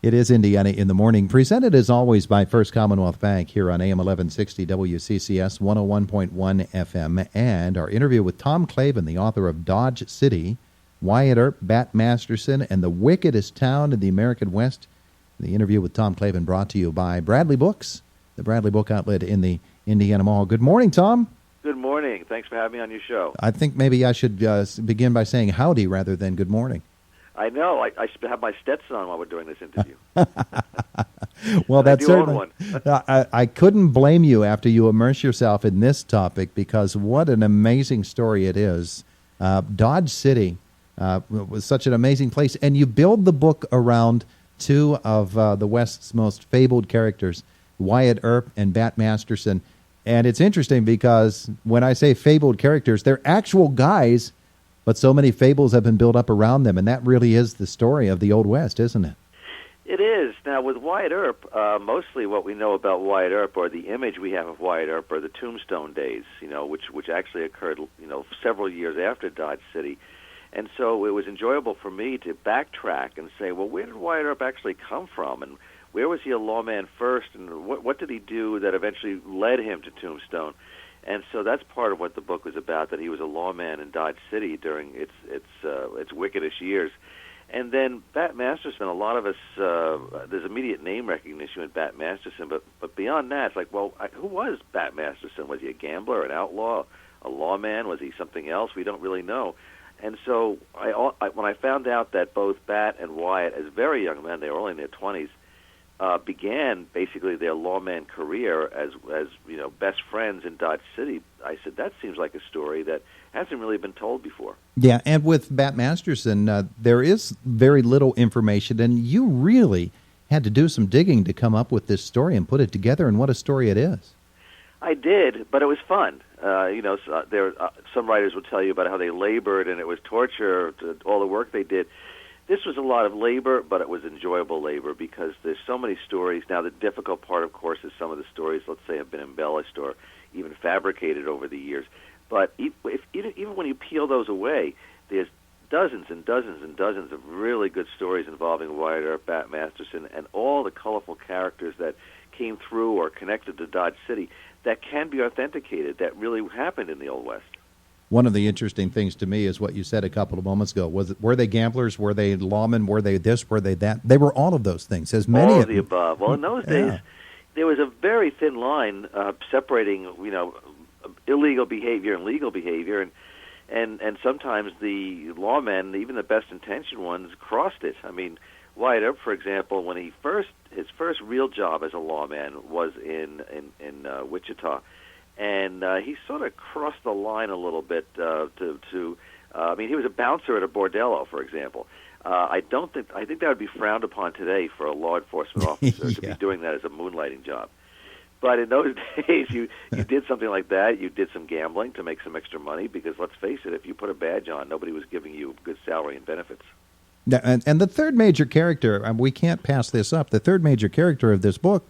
It is Indiana in the Morning, presented as always by First Commonwealth Bank here on AM 1160 WCCS 101.1 FM, and our interview with Tom Clavin, the author of Dodge City, Wyatt Earp, Bat Masterson, and the Wickedest Town in the American West. The interview with Tom Clavin brought to you by Bradley Books, the Bradley Book Outlet in the Indiana Mall. Good morning, Tom. Good morning. Thanks for having me on your show. I think maybe I should begin by saying howdy rather than good morning. I know. I should have my Stetson on while we're doing this interview. Well, that's certainly one. I couldn't blame you after you immerse yourself in this topic, because what an amazing story it is. Dodge City was such an amazing place, and you build the book around two of the West's most fabled characters, Wyatt Earp and Bat Masterson. And it's interesting because when I say fabled characters, they're actual guys, but so many fables have been built up around them, and that really is the story of the Old West, isn't it? It is. Now, with Wyatt Earp, mostly what we know about Wyatt Earp, or the image we have of Wyatt Earp, are the Tombstone days, which actually occurred, several years after Dodge City. And so it was enjoyable for me to backtrack and say, well, where did Wyatt Earp actually come from? And where was he a lawman first? And what did he do that eventually led him to Tombstone? And so that's part of what the book was about, that he was a lawman in Dodge City during its wickedest years. And then Bat Masterson, a lot of us, there's immediate name recognition with Bat Masterson, but beyond that, it's like, well, who was Bat Masterson? Was he a gambler, an outlaw, a lawman? Was he something else? We don't really know. And so when I found out that both Bat and Wyatt, as very young men, they were only in their 20s, began basically their lawman career as best friends in Dodge City, I said, that seems like a story that hasn't really been told before. Yeah, and with Bat Masterson, there is very little information, and you really had to do some digging to come up with this story and put it together, and what a story it is. I did, but it was fun. Some writers will tell you about how they labored, and it was torture, all the work they did. This was a lot of labor, but it was enjoyable labor because there's so many stories. Now, the difficult part, of course, is some of the stories, let's say, have been embellished or even fabricated over the years. But even when you peel those away, there's dozens and dozens and dozens of really good stories involving Wyatt Earp, Bat Masterson, and all the colorful characters that came through or connected to Dodge City that can be authenticated, that really happened in the Old West. One of the interesting things to me is what you said a couple of moments ago. Were they gamblers? Were they lawmen? Were they this? Were they that? They were all of those things. As many all of the above. Well, in those days, there was a very thin line separating, illegal behavior and legal behavior, and sometimes the lawmen, even the best-intentioned ones, crossed it. I mean, Wyatt Earp, for example, when his first real job as a lawman was in Wichita. And he sort of crossed the line a little bit he was a bouncer at a bordello, for example. I think that would be frowned upon today for a law enforcement officer to be doing that as a moonlighting job. But in those days, you did something like that. You did some gambling to make some extra money because, let's face it, if you put a badge on, nobody was giving you good salary and benefits. And the third major character, we can't pass this up, the third major character of this book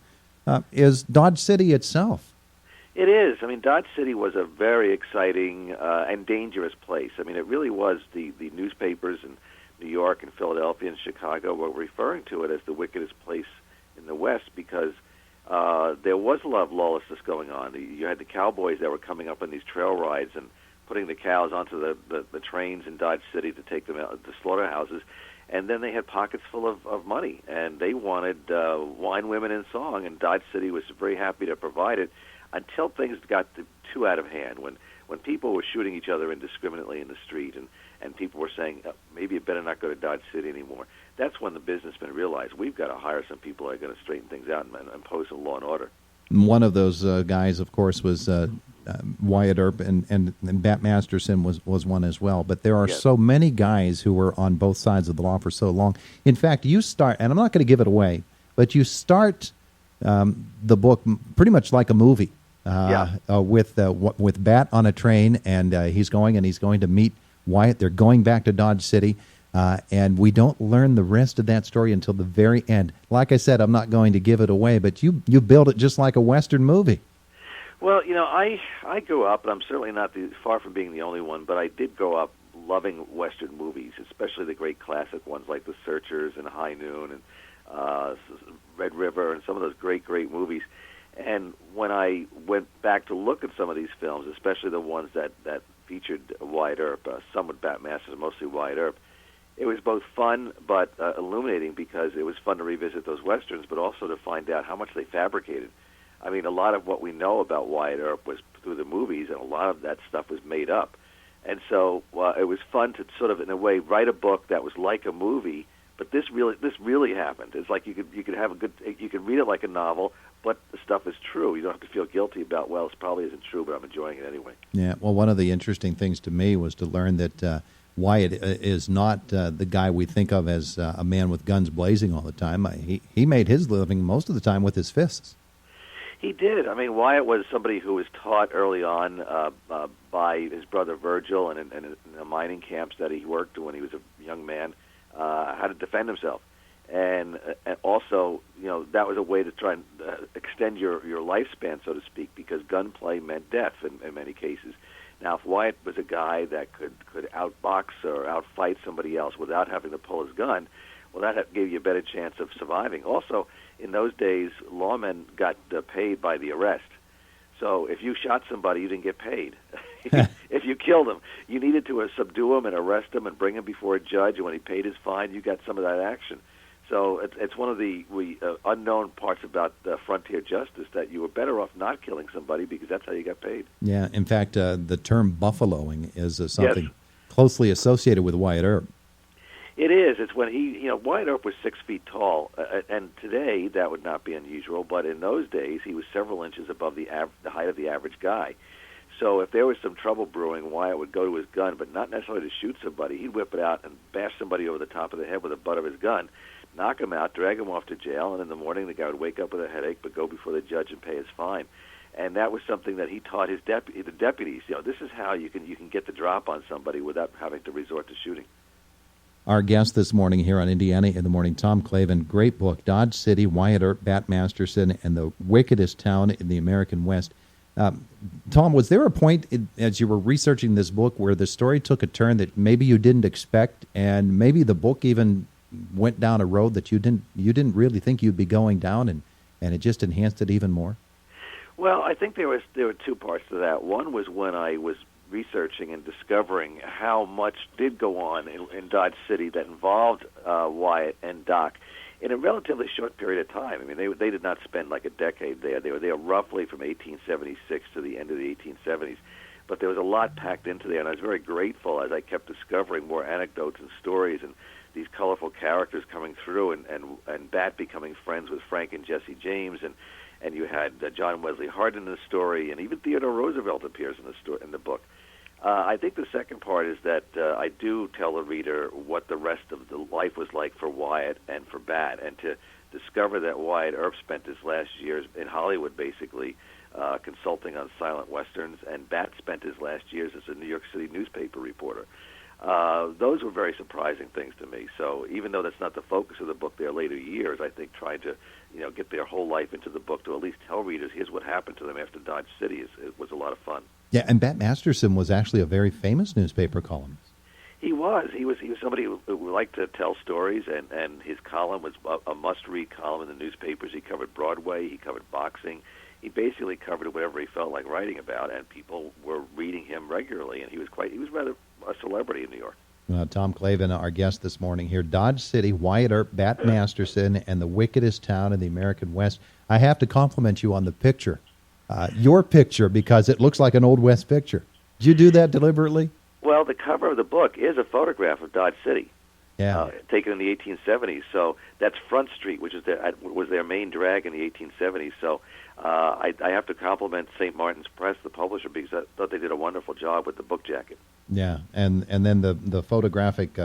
is Dodge City itself. It is. I mean, Dodge City was a very exciting and dangerous place. I mean, it really was. The newspapers in New York and Philadelphia and Chicago were referring to it as the wickedest place in the West because there was a lot of lawlessness going on. You had the cowboys that were coming up on these trail rides and putting the cows onto the trains in Dodge City to take them out to slaughterhouses. And then they had pockets full of money, and they wanted wine, women, and song, and Dodge City was very happy to provide it. Until things got too out of hand, when people were shooting each other indiscriminately in the street and people were saying, maybe you better not go to Dodge City anymore, that's when the businessmen realized we've got to hire some people who are going to straighten things out and impose some law and order. One of those guys, of course, was Wyatt Earp, and Bat Masterson was one as well. But there are so many guys who were on both sides of the law for so long. In fact, you start, and I'm not going to give it away, but you start the book pretty much like a movie. With Bat on a train, and he's going to meet Wyatt. They're going back to Dodge City, and we don't learn the rest of that story until the very end. Like I said, I'm not going to give it away, but you build it just like a Western movie. Well, I grew up, and I'm certainly not far from being the only one, but I did grow up loving Western movies, especially the great classic ones like The Searchers and High Noon and Red River, and some of those great movies. And when I went back to look at some of these films, especially the ones that featured Wyatt Earp, some with Bat Masterson, mostly Wyatt Earp, it was both fun but illuminating, because it was fun to revisit those westerns, but also to find out how much they fabricated. I mean, a lot of what we know about Wyatt Earp was through the movies, and a lot of that stuff was made up. And so it was fun to sort of, in a way, write a book that was like a movie, but this really happened. It's like you could read it like a novel, but the stuff is true. You don't have to feel guilty about, well, it probably isn't true, but I'm enjoying it anyway. Yeah, well, one of the interesting things to me was to learn that Wyatt is not the guy we think of as a man with guns blazing all the time. He made his living most of the time with his fists. He did. I mean, Wyatt was somebody who was taught early on by his brother Virgil and in the mining camps that he worked when he was a young man, how to defend himself. And also, that was a way to try and extend your lifespan, so to speak, because gunplay meant death in many cases. Now, if Wyatt was a guy that could outbox or outfight somebody else without having to pull his gun, well, that gave you a better chance of surviving. Also, in those days, lawmen got paid by the arrest. So if you shot somebody, you didn't get paid. If you killed him, you needed to subdue him and arrest him and bring him before a judge, and when he paid his fine, you got some of that action. So it's one of the unknown parts about frontier justice, that you were better off not killing somebody because that's how you got paid. Yeah, in fact, the term buffaloing is something closely associated with Wyatt Earp. It is. It's when Wyatt Earp was 6 feet tall, and today that would not be unusual, but in those days he was several inches above the height of the average guy. So if there was some trouble brewing, Wyatt would go to his gun, but not necessarily to shoot somebody. He'd whip it out and bash somebody over the top of the head with the butt of his gun, knock him out, drag him off to jail, and in the morning the guy would wake up with a headache but go before the judge and pay his fine. And that was something that he taught the deputies. This is how you can get the drop on somebody without having to resort to shooting. Our guest this morning here on Indiana in the Morning, Tom Clavin. Great book, Dodge City, Wyatt Earp, Bat Masterson, and the Wickedest Town in the American West. Tom, was there a point as you were researching this book where the story took a turn that maybe you didn't expect, and maybe the book even went down a road that you didn't really think you'd be going down, and it just enhanced it even more? Well, I think there were two parts to that. One was when I was researching and discovering how much did go on in Dodge City that involved Wyatt and Doc in a relatively short period of time. I mean, they did not spend like a decade there. They were there roughly from 1876 to the end of the 1870s. But there was a lot packed into there, and I was very grateful as I kept discovering more anecdotes and stories and these colorful characters coming through, and Bat becoming friends with Frank and Jesse James, and you had John Wesley Hart in the story, and even Theodore Roosevelt appears in the book. I think the second part is that I do tell the reader what the rest of the life was like for Wyatt and for Bat, and to discover that Wyatt Earp spent his last years in Hollywood basically consulting on silent westerns, and Bat spent his last years as a New York City newspaper reporter. Those were very surprising things to me. So even though that's not the focus of the book, their later years, I think trying to get their whole life into the book to at least tell readers here's what happened to them after Dodge City it was a lot of fun. Yeah, and Bat Masterson was actually a very famous newspaper columnist. He was somebody who liked to tell stories, and his column was a must-read column in the newspapers. He covered Broadway, he covered boxing. He basically covered whatever he felt like writing about, and people were reading him regularly, and he was rather a celebrity in New York. Tom Clavin, our guest this morning here. Dodge City, Wyatt Earp, Bat Masterson, and the Wickedest Town in the American West. I have to compliment you on the picture, your picture, because it looks like an Old West picture. Did you do that deliberately? Well, the cover of the book is a photograph of Dodge City, taken in the 1870s. So that's Front Street, which was their main drag in the 1870s. So I have to compliment St. Martin's Press, the publisher, because I thought they did a wonderful job with the book jacket. Yeah, and then the photographic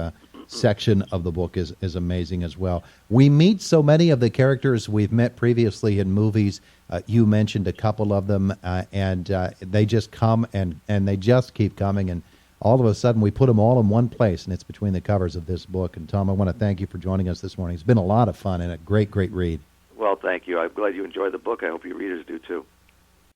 section of the book is amazing as well. We meet so many of the characters we've met previously in movies. You mentioned a couple of them, and they just come and they just keep coming, and all of a sudden we put them all in one place, and it's between the covers of this book. And Tom, I want to thank you for joining us this morning. It's been a lot of fun and a great read. Well, thank you. I'm glad you enjoyed the book. I hope your readers do too.